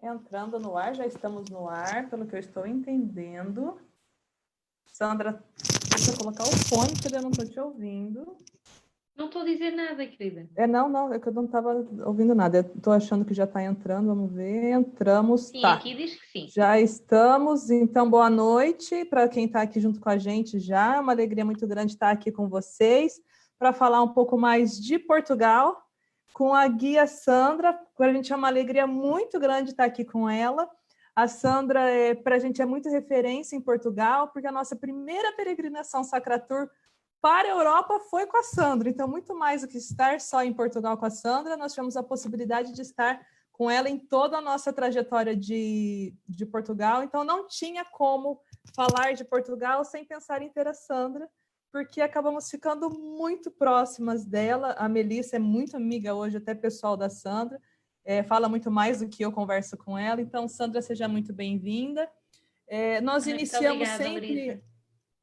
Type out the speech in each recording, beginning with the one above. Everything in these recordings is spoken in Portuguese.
Entrando no ar, já estamos no ar, pelo que eu estou entendendo. Sandra, deixa eu colocar o fone, porque eu não estou te ouvindo. Não estou a dizer nada, querida. Não, é que eu não estava ouvindo nada. Eu estou achando que já está entrando, vamos ver. Entramos, Sim, tá. aqui diz que sim. Já estamos, então boa noite para quem está aqui junto com a gente já. É uma alegria muito grande estar aqui com vocês para falar um pouco mais de Portugal com a guia Sandra. Para a gente é uma alegria muito grande estar aqui com ela. A Sandra, para a gente, é muito referência em Portugal, porque a nossa primeira peregrinação Sacratur para a Europa foi com a Sandra. Então, muito mais do que estar só em Portugal com a Sandra, nós tivemos a possibilidade de estar com ela em toda a nossa trajetória de Portugal. Então, não tinha como falar de Portugal sem pensar em ter a Sandra, porque acabamos ficando muito próximas dela. A Melissa é muito amiga hoje, até pessoal da Sandra, fala muito mais do que eu converso com ela. Então, Sandra, seja muito bem-vinda. Nós iniciamos obrigada, sempre... Larissa.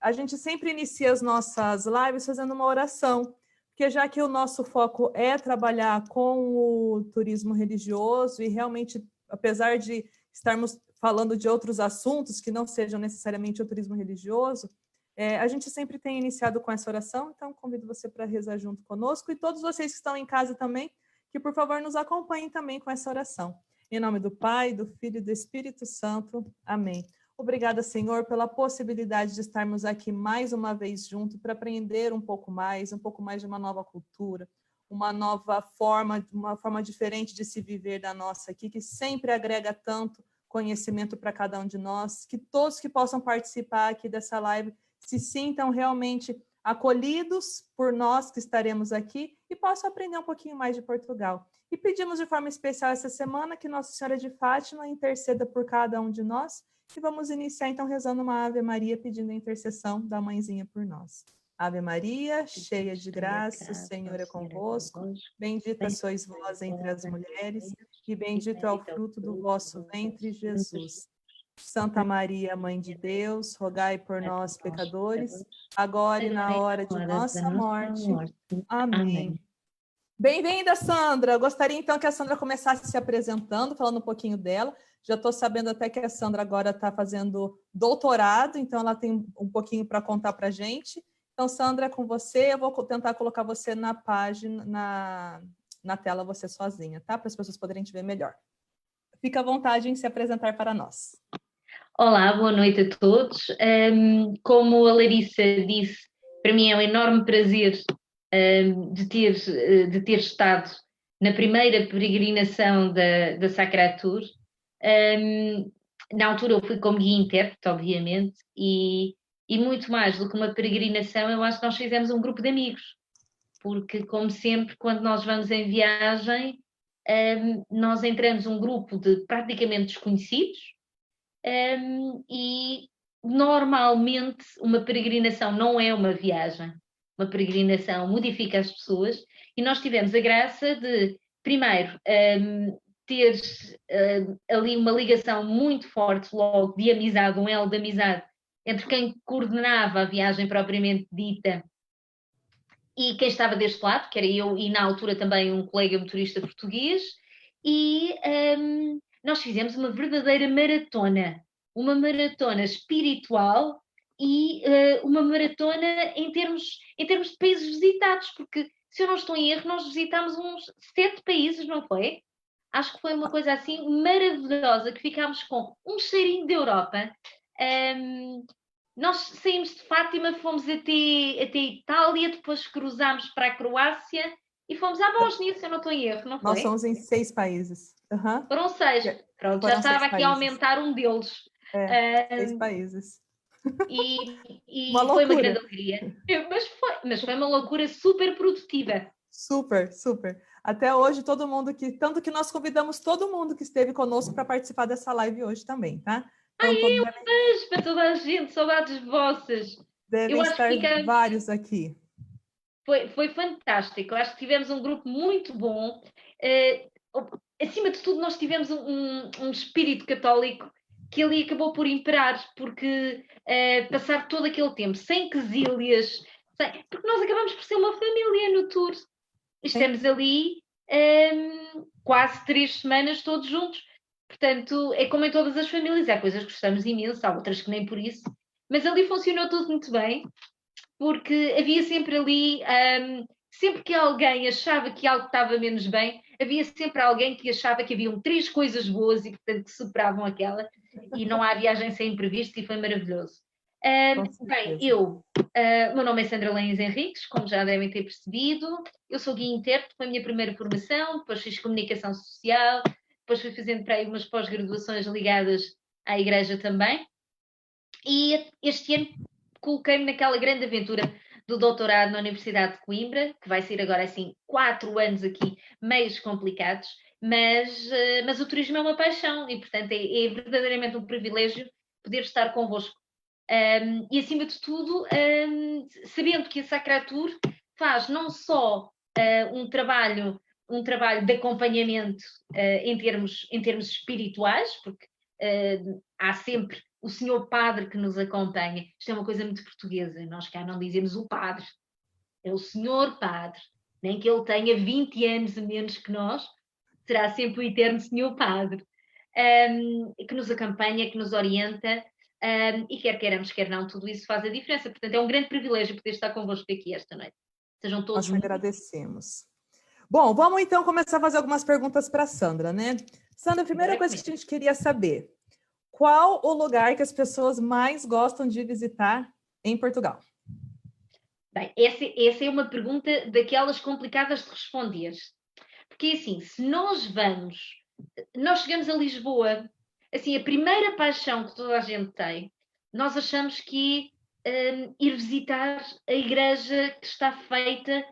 A gente sempre inicia as nossas lives fazendo uma oração, porque já que o nosso foco é trabalhar com o turismo religioso e realmente, apesar de estarmos falando de outros assuntos que não sejam necessariamente o turismo religioso, a gente sempre tem iniciado com essa oração, então convido você para rezar junto conosco e todos vocês que estão em casa também, que por favor nos acompanhem também com essa oração. Em nome do Pai, do Filho e do Espírito Santo. Amém. Obrigada, Senhor, pela possibilidade de estarmos aqui mais uma vez juntos para aprender um pouco mais de uma nova cultura, uma forma diferente de se viver da nossa aqui, que sempre agrega tanto conhecimento para cada um de nós, que todos que possam participar aqui dessa live se sintam realmente acolhidos por nós que estaremos aqui e possam aprender um pouquinho mais de Portugal. E pedimos de forma especial essa semana que Nossa Senhora de Fátima interceda por cada um de nós. E vamos iniciar, então, rezando uma Ave Maria, pedindo a intercessão da Mãezinha por nós. Ave Maria, cheia de graça, o Senhor é convosco. Bendita sois vós entre as mulheres, e bendito é o fruto do vosso ventre, Jesus. Santa Maria, Mãe de Deus, rogai por nós, pecadores, agora e na hora de nossa morte. Amém. Bem-vinda, Sandra. Gostaria, então, que a Sandra começasse se apresentando, falando um pouquinho dela. Já estou sabendo até que a Sandra agora está fazendo doutorado, então ela tem um pouquinho para contar para a gente. Então, Sandra, é com você. Eu vou tentar colocar você na página, na tela, você sozinha, tá? Para as pessoas poderem te ver melhor. Fica à vontade em se apresentar para nós. Olá, boa noite a todos. Como a Larissa disse, para mim é um enorme prazer de ter estado na primeira peregrinação da Sacratur. Na altura eu fui como guia intérprete, obviamente, e muito mais do que uma peregrinação, eu acho que nós fizemos um grupo de amigos, porque, como sempre, quando nós vamos em viagem, nós entramos um grupo de praticamente desconhecidos, e normalmente uma peregrinação não é uma viagem, uma peregrinação modifica as pessoas, e nós tivemos a graça de, primeiro, ter ali uma ligação muito forte logo de amizade, um elo de amizade entre quem coordenava a viagem propriamente dita e quem estava deste lado, que era eu e na altura também um colega motorista português, e nós fizemos uma maratona espiritual e uma maratona em termos de países visitados, porque se eu não estou em erro, nós visitámos uns 7 países, não foi? Acho que foi uma coisa assim maravilhosa, que ficámos com um cheirinho de Europa. Nós saímos de Fátima, fomos até Itália, depois cruzámos para a Croácia e fomos à Bósnia, se eu não estou em erro, não foi? Nós somos em 6 países. Uhum. Foram 6. Pronto, Foram já estava 6 aqui a países. aumentar um deles. 6 países. E foi uma grande alegria. Mas foi uma loucura super produtiva. Super, super. Até hoje, todo mundo tanto que nós convidamos todo mundo que esteve conosco para participar dessa live hoje também, tá? Então, Um beijo para toda a gente, saudades vossas. Devem estar vários aqui. Foi fantástico. Eu acho que tivemos um grupo muito bom. Acima de tudo, nós tivemos um espírito católico que ali acabou por imperar, porque passar todo aquele tempo sem quesílias, porque nós acabamos por ser uma família no tour. Estamos ali quase 3 semanas todos juntos. Portanto, é como em todas as famílias, há coisas que gostamos imenso, há outras que nem por isso, mas ali funcionou tudo muito bem, porque havia sempre ali, sempre que alguém achava que algo estava menos bem, havia sempre alguém que achava que haviam 3 coisas boas e, portanto, que superavam aquela, e não há viagem sem imprevistos, e foi maravilhoso. Com Bem, certeza. meu nome é Sandra Lenhas Henriques, como já devem ter percebido, eu sou guia intérprete, foi a minha primeira formação, depois fiz comunicação social, depois fui fazendo para aí umas pós-graduações ligadas à igreja também, e este ano coloquei-me naquela grande aventura do doutorado na Universidade de Coimbra, que vai ser agora assim 4 anos aqui, meios complicados, mas o turismo é uma paixão e, portanto, é verdadeiramente um privilégio poder estar convosco. E, acima de tudo, sabendo que a Sacratur faz não só um trabalho de acompanhamento em termos espirituais, porque há sempre o senhor padre que nos acompanha. Isto é uma coisa muito portuguesa, nós cá não dizemos o padre, é o senhor padre, nem que ele tenha 20 anos a menos que nós, será sempre o eterno senhor padre, que nos acompanha, que nos orienta, e quer queiramos, quer não, tudo isso faz a diferença. Portanto, é um grande privilégio poder estar convosco aqui esta noite. Sejam todos Nós que muito. agradecemos. Bom, vamos então começar a fazer algumas perguntas para a Sandra, né? Sandra, a primeira coisa que a gente queria saber, qual o lugar que as pessoas mais gostam de visitar em Portugal? Bem, essa é uma pergunta daquelas complicadas de responder. Porque assim, se nós chegamos a Lisboa, assim, a primeira paixão que toda a gente tem, nós achamos que ir visitar a igreja que está feita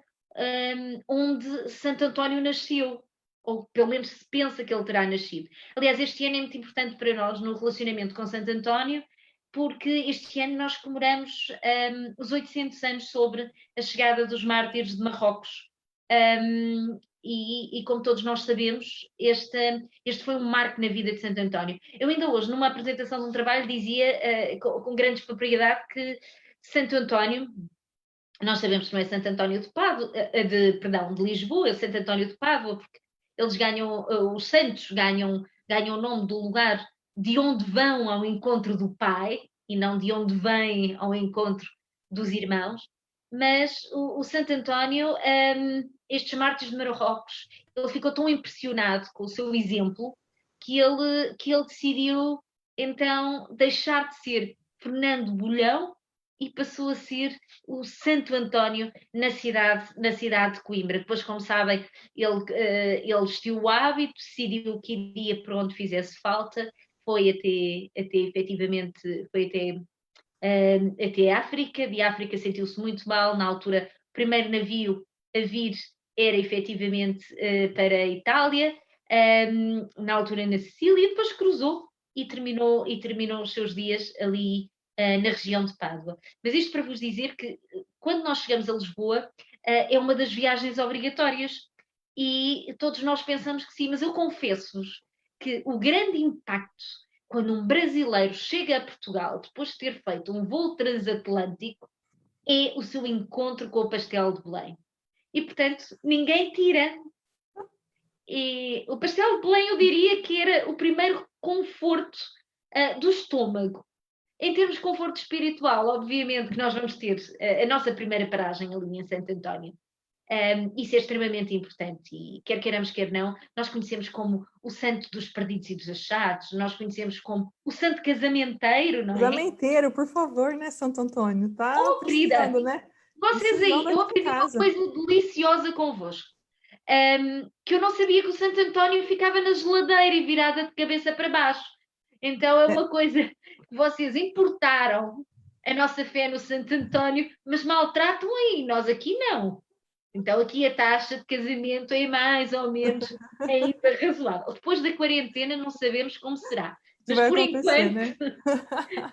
onde Santo António nasceu, ou pelo menos se pensa que ele terá nascido. Aliás, este ano é muito importante para nós no relacionamento com Santo António, porque este ano nós comemoramos os 800 anos sobre a chegada dos mártires de Marrocos. E como todos nós sabemos, este foi um marco na vida de Santo António. Eu ainda hoje, numa apresentação de um trabalho, dizia com grande propriedade que Santo António, nós sabemos que não é Santo António de Pádua, de Lisboa, é Santo António de Pádua, porque eles ganham, os santos ganham o nome do lugar de onde vão ao encontro do Pai, e não de onde vêm ao encontro dos irmãos. Mas o Santo António, estes mártires de Marrocos, ele ficou tão impressionado com o seu exemplo que ele decidiu então deixar de ser Fernando Bolhão e passou a ser o Santo António na cidade de Coimbra. Depois, como sabem, ele vestiu o hábito, decidiu que iria para onde fizesse falta, foi até efetivamente, foi até África. De África sentiu-se muito mal, na altura o primeiro navio a vir era efetivamente para a Itália, na altura na Sicília, e depois cruzou e terminou os seus dias ali na região de Pádua. Mas isto para vos dizer que quando nós chegamos a Lisboa é uma das viagens obrigatórias e todos nós pensamos que sim, mas eu confesso-vos que o grande impacto quando um brasileiro chega a Portugal depois de ter feito um voo transatlântico é o seu encontro com o pastel de Belém. E, portanto, ninguém tira. E o pastel de Belém eu diria que era o primeiro conforto do estômago. Em termos de conforto espiritual, obviamente que nós vamos ter a nossa primeira paragem ali em Santo António. Isso é extremamente importante e quer queiramos, quer não, nós conhecemos como o santo dos perdidos e dos achados, nós conhecemos como o santo casamenteiro, não é? Casamenteiro, por favor, né, Santo Antônio? Tá Oh, querida, precisando, né? vocês Precisando aí, eu aqui em aprendi uma casa. coisa deliciosa convosco. Que eu não sabia que o Santo António ficava na geladeira e virada de cabeça para baixo. Então é É, uma coisa que vocês importaram a nossa fé no Santo António, mas maltratam aí, nós aqui não. Então aqui a taxa de casamento é mais ou menos ainda razoável. Depois da quarentena não sabemos como será. que Mas vai por acontecer, enquanto, né?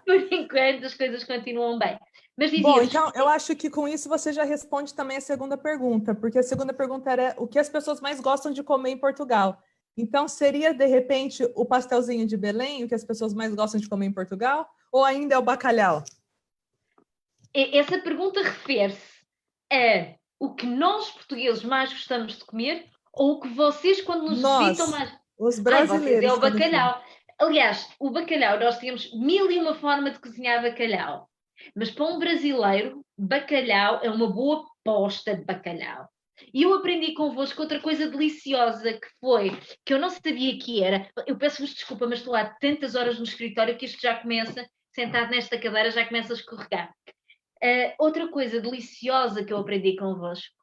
por enquanto as coisas continuam bem. Mas Bom, dizia-vos, então eu acho que com isso você já responde também a segunda pergunta, porque a segunda pergunta era o que as pessoas mais gostam de comer em Portugal. Então, seria, de repente, o pastelzinho de Belém, o que as pessoas mais gostam de comer em Portugal? Ou ainda é o bacalhau? essa pergunta refere-se a o que nós portugueses mais gostamos de comer ou o que vocês quando nos visitam Nós, mais... Os Ai, vocês é brasileiros o quando falam. bacalhau. Aliás, o bacalhau, nós temos mil e uma forma de cozinhar bacalhau. Mas para um brasileiro, bacalhau é uma boa posta de bacalhau. E eu aprendi convosco outra coisa deliciosa que foi, que eu não sabia que era. Eu peço-vos desculpa, mas estou há tantas horas no escritório que isto já começa, sentado nesta cadeira, já começa a escorregar. Outra coisa deliciosa que eu aprendi convosco.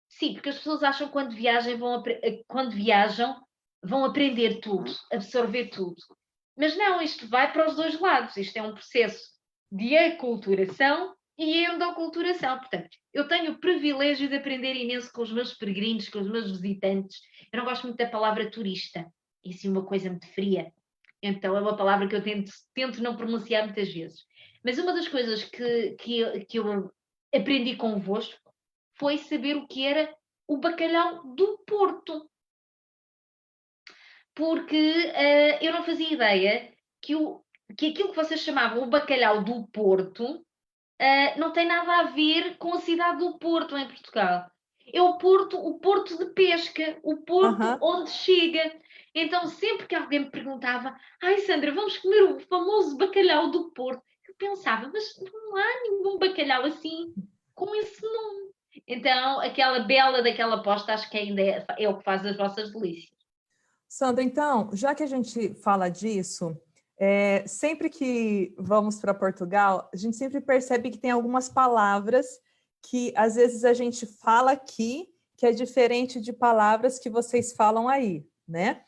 Sim, porque as pessoas acham que quando viajam vão aprender tudo, absorver tudo. Mas não, isto vai para os dois lados. Isto é um processo de aculturação e endoculturação. Portanto, eu tenho o privilégio de aprender imenso com os meus peregrinos, com os meus visitantes. Eu não gosto muito da palavra turista. Isso é uma coisa muito fria. Então é uma palavra que eu tento não pronunciar muitas vezes. Mas uma das coisas que eu aprendi convosco foi saber o que era o bacalhau do Porto. Porque eu não fazia ideia que aquilo que vocês chamavam o bacalhau do Porto não tem nada a ver com a cidade do Porto, em Portugal. É o porto de pesca, o porto Aham. onde chega. Então, sempre que alguém me perguntava, ai Sandra, vamos comer o famoso bacalhau do Porto, eu pensava, mas não há nenhum bacalhau assim com esse nome. Então, aquela bela daquela aposta, acho que ainda é o que faz as vossas delícias. Sandra, então, já que a gente fala disso, sempre que vamos para Portugal, a gente sempre percebe que tem algumas palavras que às vezes a gente fala aqui, que é diferente de palavras que vocês falam aí, né?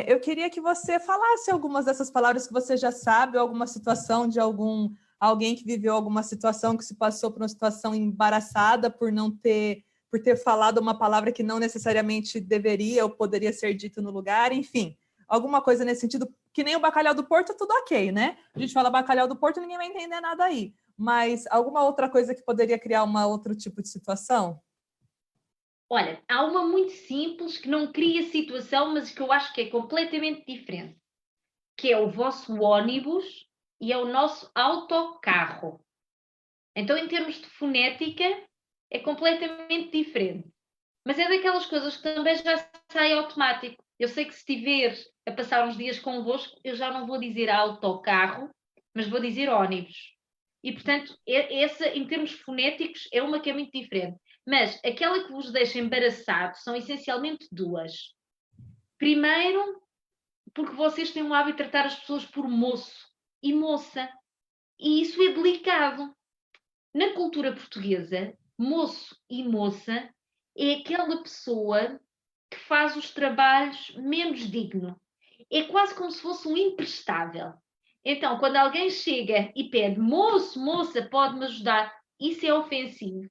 Eu queria que você falasse algumas dessas palavras que você já sabe, ou alguma situação de alguém que viveu alguma situação, que se passou por uma situação embaraçada por ter falado uma palavra que não necessariamente deveria ou poderia ser dito no lugar, enfim, alguma coisa nesse sentido, que nem o bacalhau do Porto, tudo ok, né? A gente fala bacalhau do Porto, ninguém vai entender nada aí, mas alguma outra coisa que poderia criar outro tipo de situação? Olha, há uma muito simples que não cria situação, mas que eu acho que é completamente diferente, que é o vosso ônibus e é o nosso autocarro. Então, em termos de fonética, é completamente diferente. Mas é daquelas coisas que também já sai automático. Eu sei que se estiver a passar uns dias convosco, eu já não vou dizer autocarro, mas vou dizer ônibus. E, portanto, essa, em termos fonéticos, é uma que é muito diferente. Mas aquela que vos deixa embaraçado são essencialmente duas. Primeiro, porque vocês têm o hábito de tratar as pessoas por moço e moça. E isso é delicado. Na cultura portuguesa, moço e moça é aquela pessoa que faz os trabalhos menos digno. É quase como se fosse um imprestável. Então, quando alguém chega e pede moço, moça, pode-me ajudar, isso é ofensivo.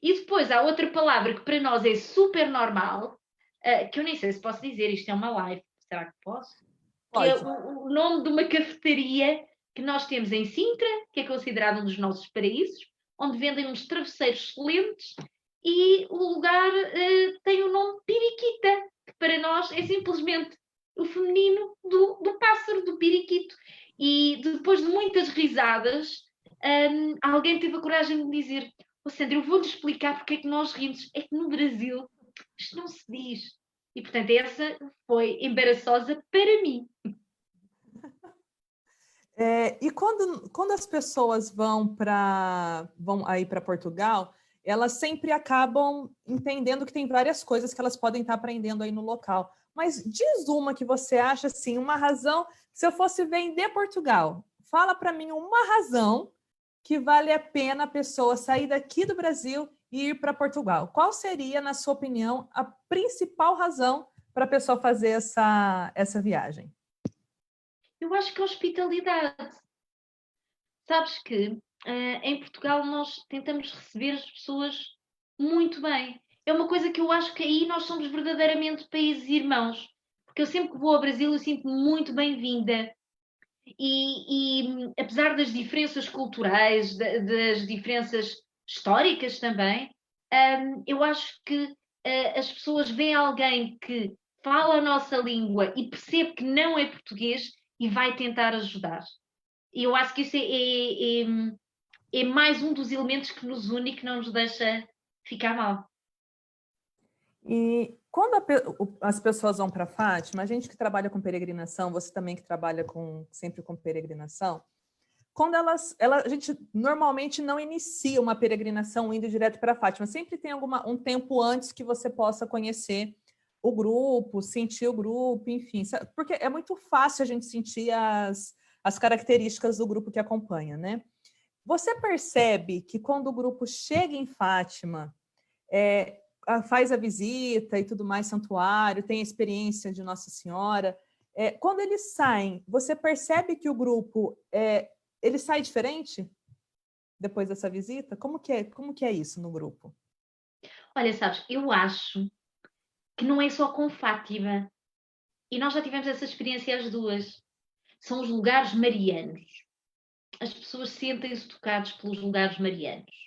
E depois há outra palavra que para nós é super normal, que eu nem sei se posso dizer, isto é uma live, será que posso? Que é Pode. o nome de uma cafetaria que nós temos em Sintra, que é considerado um dos nossos paraísos, onde vendem uns travesseiros excelentes e o lugar tem o nome Piriquita, que para nós é simplesmente o feminino do pássaro, do periquito. E depois de muitas risadas, alguém teve a coragem de me dizer: "Oh, Sandra, eu vou-lhe explicar porque é que nós rimos. É que no Brasil isto não se diz." E portanto, essa foi embaraçosa para mim. E quando as pessoas vão aí para Portugal, elas sempre acabam entendendo que tem várias coisas que elas podem estar aprendendo aí no local. Mas diz uma que você acha assim, uma razão, se eu fosse vender Portugal, fala para mim uma razão que vale a pena a pessoa sair daqui do Brasil e ir para Portugal. Qual seria, na sua opinião, a principal razão para a pessoa fazer essa viagem? Eu acho que a hospitalidade. Sabes que em Portugal nós tentamos receber as pessoas muito bem. É uma coisa que eu acho que aí nós somos verdadeiramente países irmãos. Porque eu sempre que vou ao Brasil eu sinto-me muito bem-vinda. Apesar das diferenças culturais, das diferenças históricas também, eu acho que as pessoas veem alguém que fala a nossa língua e percebe que não é português e vai tentar ajudar. E eu acho que isso é mais um dos elementos que nos une e que não nos deixa ficar mal. E quando as pessoas vão para Fátima, a gente que trabalha com peregrinação, você também que trabalha sempre com peregrinação, quando a gente normalmente não inicia uma peregrinação indo direto para Fátima, sempre tem um tempo antes que você possa conhecer o grupo, sentir o grupo, enfim, porque é muito fácil a gente sentir as características do grupo que acompanha, né? Você percebe que quando o grupo chega em Fátima, faz a visita e tudo mais, santuário, tem a experiência de Nossa Senhora, quando eles saem, você percebe que o grupo ele sai diferente depois dessa visita? Como que é isso no grupo? Olha, sabes, eu acho que não é só com Fátima. E nós já tivemos essa experiência as duas. São os lugares marianos. As pessoas sentem-se tocadas pelos lugares marianos.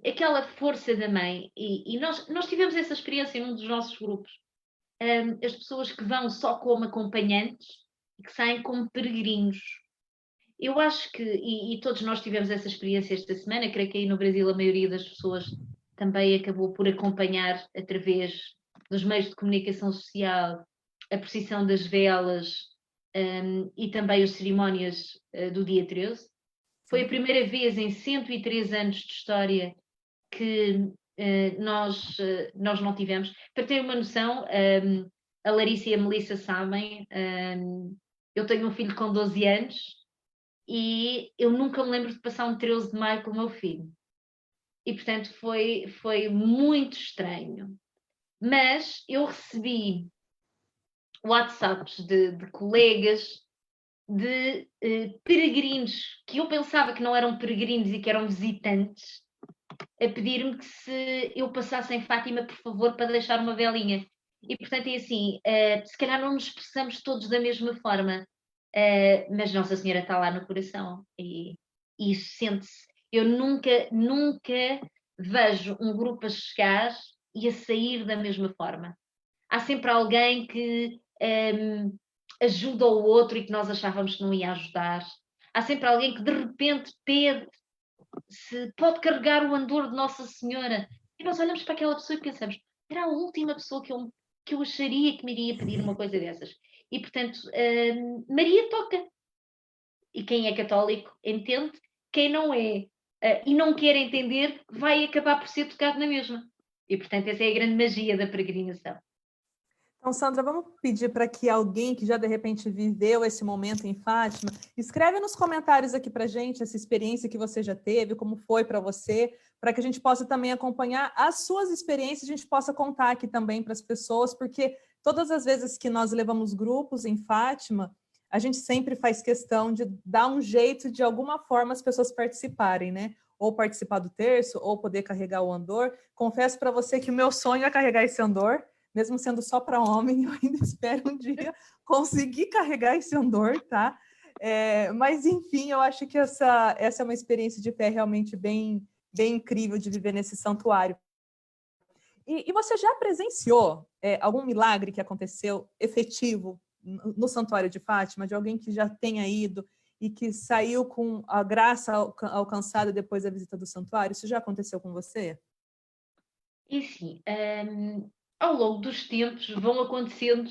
Aquela força da mãe, e nós tivemos essa experiência num dos nossos grupos. As pessoas que vão só como acompanhantes e que saem como peregrinos. Eu acho que, e todos nós tivemos essa experiência esta semana, creio que aí no Brasil a maioria das pessoas também acabou por acompanhar através dos meios de comunicação social a procissão das velas e também as cerimónias do dia 13. Foi a primeira vez em 103 anos de história que nós não tivemos. Para ter uma noção, a Larissa e a Melissa sabem, eu tenho um filho com 12 anos e eu nunca me lembro de passar um 13 de maio com o meu filho. E, portanto, foi muito estranho. Mas eu recebi WhatsApps de colegas, de peregrinos, que eu pensava que não eram peregrinos e que eram visitantes, a pedir-me que se eu passasse em Fátima, por favor, para deixar uma velinha. E, portanto, é assim, se calhar não nos expressamos todos da mesma forma, mas Nossa Senhora está lá no coração e isso sente-se. Eu nunca vejo um grupo a chegar e a sair da mesma forma. Há sempre alguém que ajuda o outro e que nós achávamos que não ia ajudar. Há sempre alguém que de repente pede se pode carregar o andor de Nossa Senhora. E nós olhamos para aquela pessoa e pensamos, era a última pessoa que eu acharia que me iria pedir uma coisa dessas. E, portanto, Maria toca. E quem é católico entende, quem não é e não quer entender, vai acabar por ser tocado na mesma. E, portanto, essa é a grande magia da peregrinação. Então, Sandra, vamos pedir para que alguém que já de repente viveu esse momento em Fátima, escreve nos comentários aqui para a gente essa experiência que você já teve, como foi para você, para que a gente possa também acompanhar as suas experiências, a gente possa contar aqui também para as pessoas, porque todas as vezes que nós levamos grupos em Fátima, a gente sempre faz questão de dar um jeito de alguma forma as pessoas participarem, né? Ou participar do terço, ou poder carregar o andor. Confesso para você que o meu sonho é carregar esse andor, mesmo sendo só para homem, eu ainda espero um dia conseguir carregar esse andor, tá? Mas, enfim, eu acho que essa é uma experiência de fé realmente bem, bem incrível de viver nesse santuário. E você já presenciou algum milagre que aconteceu efetivo no Santuário de Fátima, de alguém que já tenha ido e que saiu com a graça alcançada depois da visita do santuário? Isso já aconteceu com você? E sim, ao longo dos tempos vão acontecendo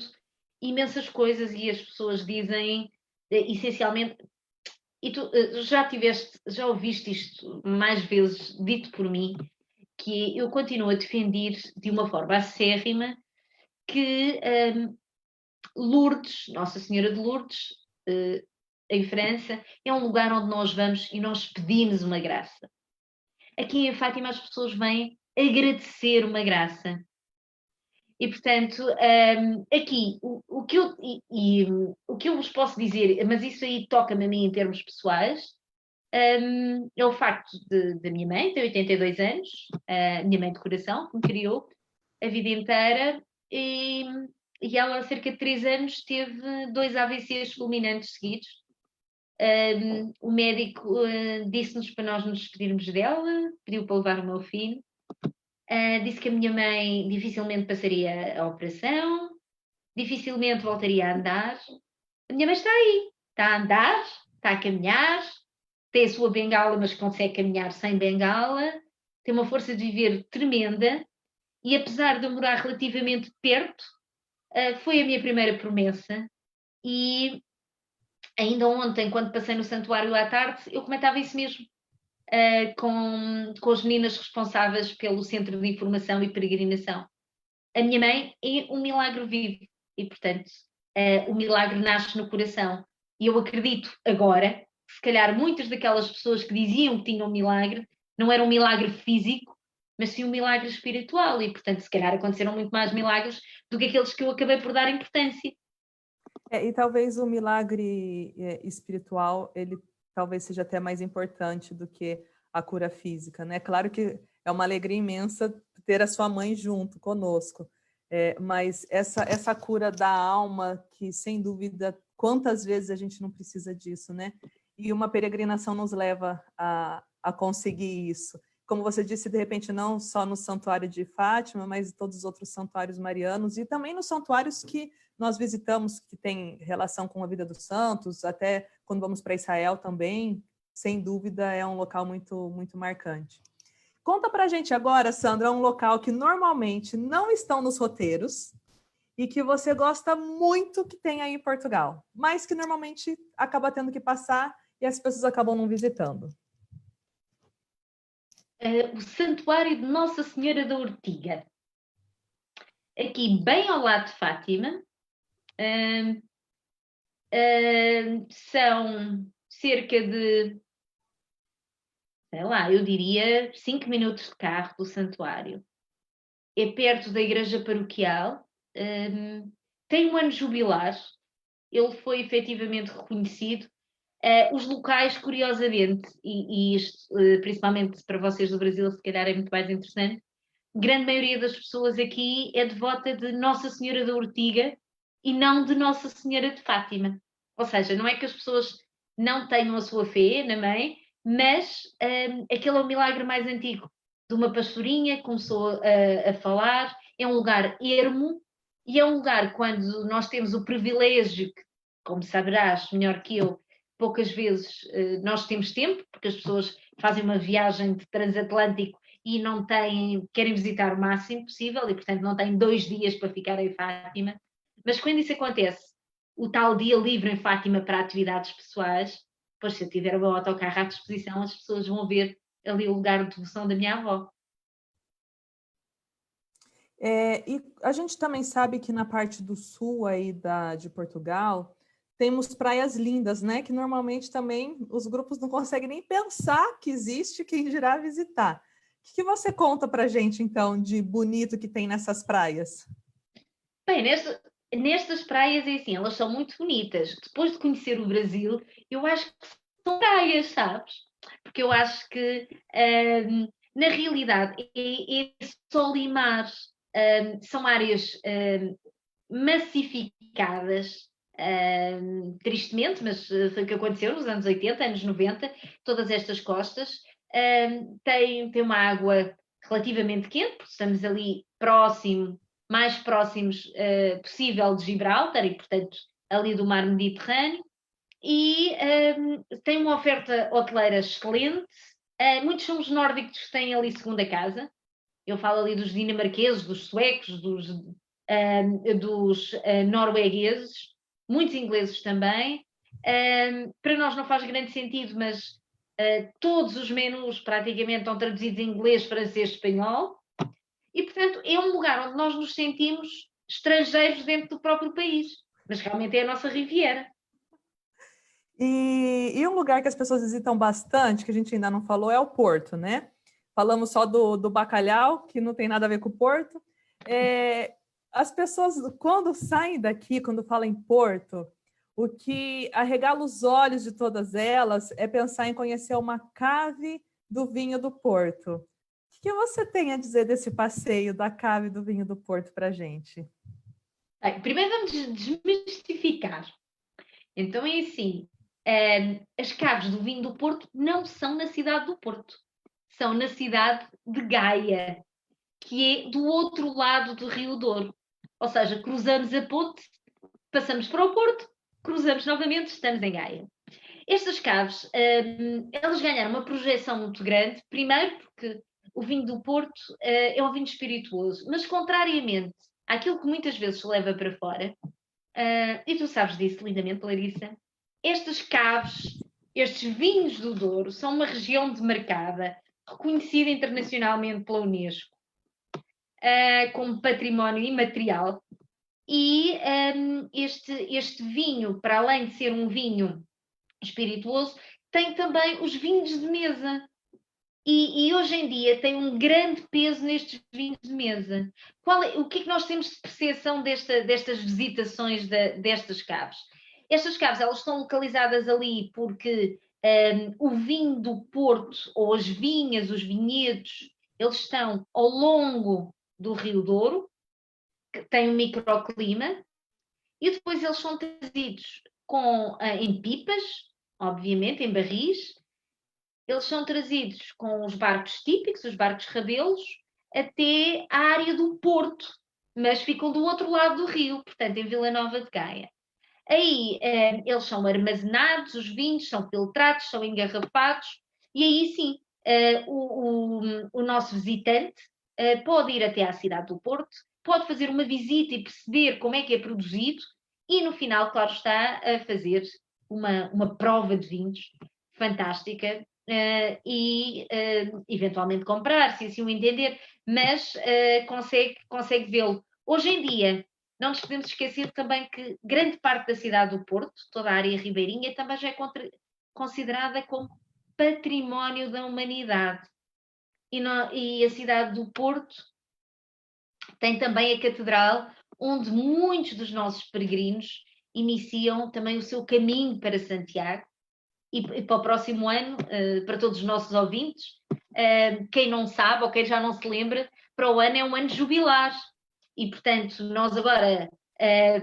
imensas coisas e as pessoas dizem, essencialmente, e tu já ouviste isto mais vezes dito por mim, que eu continuo a defender de uma forma acérrima que Lourdes, Nossa Senhora de Lourdes, em França, é um lugar onde nós vamos e nós pedimos uma graça. Aqui em Fátima as pessoas vêm agradecer uma graça. E, portanto, aqui, o que eu vos posso dizer, mas isso aí toca-me a mim em termos pessoais, é o facto da minha mãe, tem 82 anos, a minha mãe de coração, que me criou a vida inteira, e ela há cerca de 3 anos teve 2 AVCs fulminantes seguidos. O médico disse-nos para nós nos despedirmos dela, pediu para levar o meu filho. Disse que a minha mãe dificilmente passaria a operação, dificilmente voltaria a andar. A minha mãe está aí, está a andar, está a caminhar, tem a sua bengala, mas consegue caminhar sem bengala, tem uma força de viver tremenda e apesar de eu morar relativamente perto, foi a minha primeira promessa. E ainda ontem, quando passei no santuário à tarde, eu comentava isso mesmo com as meninas responsáveis pelo Centro de Informação e Peregrinação. A minha mãe é um milagre vivo e, portanto, o milagre nasce no coração. E eu acredito agora que, se calhar, muitas daquelas pessoas que diziam que tinham um milagre não era um milagre físico, mas sim um milagre espiritual. E, portanto, se calhar aconteceram muito mais milagres do que aqueles que eu acabei por dar importância. E talvez o milagre espiritual, ele talvez seja até mais importante do que a cura física, né? Claro que é uma alegria imensa ter a sua mãe junto conosco, mas essa cura da alma, que sem dúvida, quantas vezes a gente não precisa disso, né? E uma peregrinação nos leva a conseguir isso. Como você disse, de repente, não só no Santuário de Fátima, mas em todos os outros santuários marianos e também nos santuários que nós visitamos, que tem relação com a vida dos santos, até quando vamos para Israel também, sem dúvida é um local muito, muito marcante. Conta para a gente agora, Sandra, um local que normalmente não estão nos roteiros e que você gosta muito que tem aí em Portugal, mas que normalmente acaba tendo que passar e as pessoas acabam não visitando. O Santuário de Nossa Senhora da Ortiga. Aqui, bem ao lado de Fátima, são cerca de, sei lá, eu diria 5 minutos de carro do santuário. É perto da igreja paroquial, tem um ano jubilar, ele foi efetivamente reconhecido. Os locais, curiosamente, e isto principalmente para vocês do Brasil, se calhar é muito mais interessante, grande maioria das pessoas aqui é devota de Nossa Senhora da Ortiga e não de Nossa Senhora de Fátima. Ou seja, não é que as pessoas não tenham a sua fé na mãe, mas aquele é o milagre mais antigo de uma pastorinha que começou a falar. É um lugar ermo e é um lugar quando nós temos o privilégio, que, como saberás melhor que eu, poucas vezes nós temos tempo, porque as pessoas fazem uma viagem de transatlântico e não têm, querem visitar o máximo possível e, portanto, não têm 2 dias para ficar em Fátima. Mas quando isso acontece, o tal dia livre em Fátima para atividades pessoais, pois se eu tiver o meu autocarro à disposição, as pessoas vão ver ali o lugar de devoção da minha avó. E a gente também sabe que na parte do sul aí de Portugal, temos praias lindas, né? Que normalmente também os grupos não conseguem nem pensar que existe, quem dirá visitar. O que você conta para a gente, então, de bonito que tem nessas praias? Bem, nestas praias é assim, elas são muito bonitas. Depois de conhecer o Brasil, eu acho que são praias, sabes? Porque eu acho que, na realidade, é sol e mar. São áreas massificadas, tristemente, mas foi o que aconteceu nos anos 80, anos 90, todas estas costas. Tem uma água relativamente quente, porque estamos ali mais próximos possível de Gibraltar e, portanto, ali do mar Mediterrâneo. E tem uma oferta hoteleira excelente. Muitos são os nórdicos que têm ali segunda casa. Eu falo ali dos dinamarqueses, dos suecos, dos noruegueses, muitos ingleses também. Para nós não faz grande sentido, mas todos os menus praticamente estão traduzidos em inglês, francês, espanhol. E, portanto, é um lugar onde nós nos sentimos estrangeiros dentro do próprio país. Mas realmente é a nossa Riviera. E um lugar que as pessoas visitam bastante, que a gente ainda não falou, é o Porto, né? Falamos só do bacalhau, que não tem nada a ver com o Porto. As pessoas, quando saem daqui, quando falam em Porto, o que arregala os olhos de todas elas é pensar em conhecer uma cave do vinho do Porto. O que você tem a dizer desse passeio da cave do vinho do Porto para a gente? Bem, primeiro vamos desmistificar. Então é assim, as caves do vinho do Porto não são na cidade do Porto, são na cidade de Gaia, que é do outro lado do Rio Douro. Ou seja, cruzamos a ponte, passamos para o Porto, cruzamos novamente, estamos em Gaia. Estas caves, elas ganharam uma projeção muito grande, primeiro porque o vinho do Porto é um vinho espirituoso, mas contrariamente àquilo que muitas vezes se leva para fora, e tu sabes disso lindamente, Larissa, estas caves, estes vinhos do Douro, são uma região demarcada, reconhecida internacionalmente pela Unesco, como património imaterial, e este vinho, para além de ser um vinho espirituoso, tem também os vinhos de mesa. E hoje em dia tem um grande peso nestes vinhos de mesa. O que é que nós temos de percepção destas visitações destas caves? Estas caves, elas estão localizadas ali porque o vinho do Porto, ou as vinhas, os vinhedos, eles estão ao longo do Rio Douro, que tem um microclima, e depois eles são trazidos em pipas, obviamente, em barris. Eles são trazidos com os barcos típicos, os barcos rabelos, até à área do Porto, mas ficam do outro lado do rio, portanto, em Vila Nova de Gaia. Aí eles são armazenados, os vinhos são filtrados, são engarrafados, e aí sim, o nosso visitante pode ir até à cidade do Porto, pode fazer uma visita e perceber como é que é produzido, e no final, claro está, a fazer uma prova de vinhos fantástica, e eventualmente comprar, se assim o entender, mas consegue vê-lo. Hoje em dia, não nos podemos esquecer também que grande parte da cidade do Porto, toda a área ribeirinha, também já é considerada como património da humanidade. E a cidade do Porto tem também a catedral, onde muitos dos nossos peregrinos iniciam também o seu caminho para Santiago. E para o próximo ano, para todos os nossos ouvintes, quem não sabe ou quem já não se lembra, para o ano é um ano jubilar. E, portanto, nós agora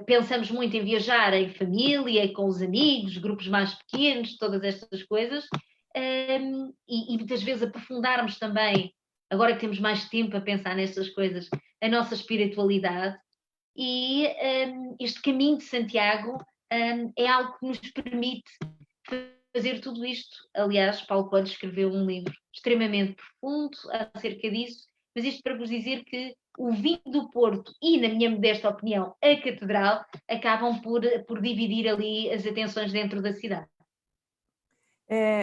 pensamos muito em viajar em família, com os amigos, grupos mais pequenos, todas estas coisas, e muitas vezes aprofundarmos também, agora que temos mais tempo a pensar nestas coisas, a nossa espiritualidade. E este caminho de Santiago é algo que nos permite fazer tudo isto. Aliás, Paulo Coelho escreveu um livro extremamente profundo acerca disso, mas isto para vos dizer que o vinho do Porto e, na minha modesta opinião, a catedral, acabam por dividir ali as atenções dentro da cidade.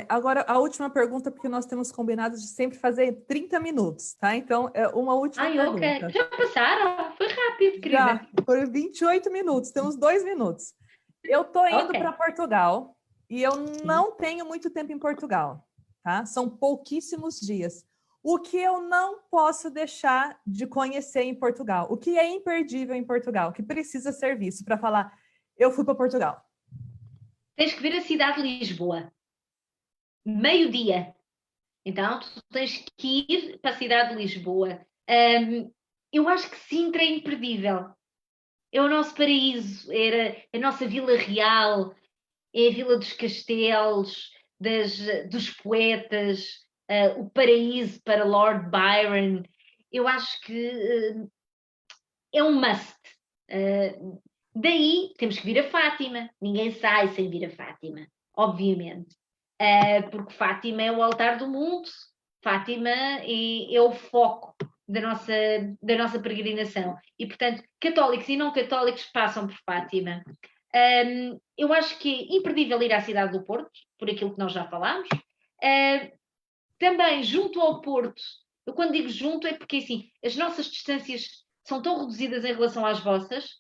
Agora, a última pergunta, porque nós temos combinado de sempre fazer 30 minutos, tá? Então, uma última pergunta. Ok. Já passaram? Foi rápido, querida. Já, foram 28 minutos, temos 2 minutos. Eu estou indo para Portugal e eu não tenho muito tempo em Portugal, tá? São pouquíssimos dias. O que eu não posso deixar de conhecer em Portugal? O que é imperdível em Portugal? O que precisa ser visto para falar, eu fui para Portugal? Tens que ver a cidade de Lisboa. Meio-dia. Então, tu tens que ir para a cidade de Lisboa. Eu acho que Sintra é imperdível. É o nosso paraíso, era a nossa Vila Real, é a Vila dos Castelos, dos poetas, o paraíso para Lord Byron. Eu acho que é um must. Daí temos que vir a Fátima. Ninguém sai sem vir a Fátima, obviamente. Porque Fátima é o altar do mundo, Fátima é o foco da nossa peregrinação. E, portanto, católicos e não católicos passam por Fátima. Eu acho que é imperdível ir à cidade do Porto, por aquilo que nós já falámos. Também, junto ao Porto, eu quando digo junto é porque, assim, as nossas distâncias são tão reduzidas em relação às vossas,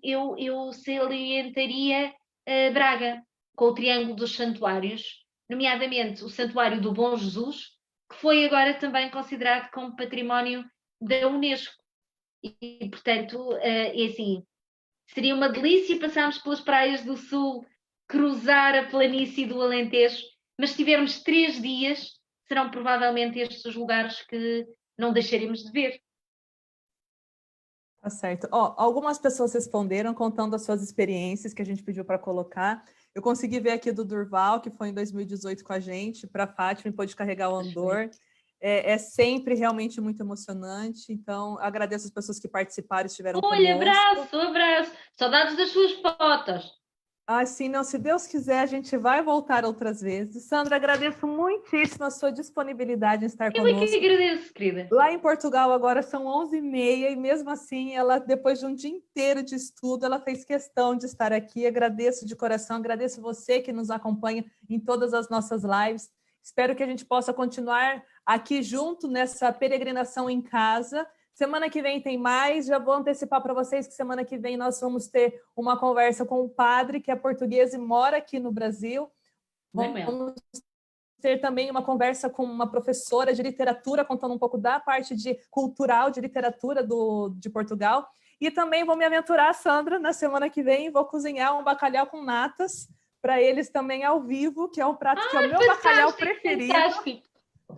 eu salientaria Braga, com o Triângulo dos Santuários, nomeadamente o Santuário do Bom Jesus, que foi agora também considerado como património da Unesco. E portanto, é assim, seria uma delícia passarmos pelas praias do Sul, cruzar a planície do Alentejo, mas se tivermos 3 dias, serão provavelmente estes os lugares que não deixaremos de ver. Tá certo. Algumas pessoas responderam contando as suas experiências que a gente pediu para colocar. Eu consegui ver aqui do Durval, que foi em 2018 com a gente, para a Fátima, e pôde carregar o Andor. É sempre realmente muito emocionante. Então, agradeço as pessoas que participaram e estiveram conosco. Abraço. Saudades das suas fotos. Assim, não, se Deus quiser, a gente vai voltar outras vezes. Sandra, agradeço muitíssimo a sua disponibilidade em estar Eu é que conosco. agradeço, querida. Lá em Portugal agora são 11h30 e mesmo assim, ela, depois de um dia inteiro de estudo, ela fez questão de estar aqui. Agradeço de coração, agradeço você que nos acompanha em todas as nossas lives. Espero que a gente possa continuar aqui junto nessa peregrinação em casa. Semana que vem tem mais. Já vou antecipar para vocês que semana que vem nós vamos ter uma conversa com um padre que é português e mora aqui no Brasil. Vamos ter também uma conversa com uma professora de literatura, contando um pouco da parte cultural de literatura de Portugal. E também vou me aventurar, Sandra, na semana que vem, vou cozinhar um bacalhau com natas para eles também ao vivo, que é um prato que é o meu bacalhau preferido. Fantástico.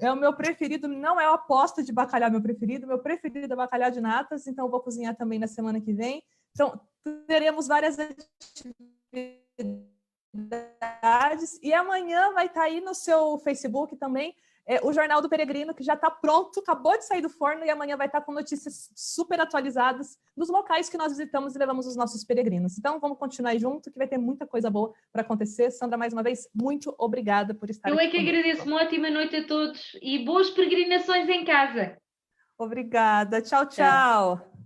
É o meu preferido, não é a aposta de bacalhau meu preferido é bacalhau de natas, então eu vou cozinhar também na semana que vem. Então, teremos várias atividades. E amanhã vai estar aí no seu Facebook também o Jornal do Peregrino, que já está pronto, acabou de sair do forno, e amanhã vai estar com notícias super atualizadas nos locais que nós visitamos e levamos os nossos peregrinos. Então, vamos continuar junto, que vai ter muita coisa boa para acontecer. Sandra, mais uma vez, muito obrigada por estar aqui. Eu é que agradeço. Uma ótima noite a todos e boas peregrinações em casa. Obrigada. Tchau, tchau.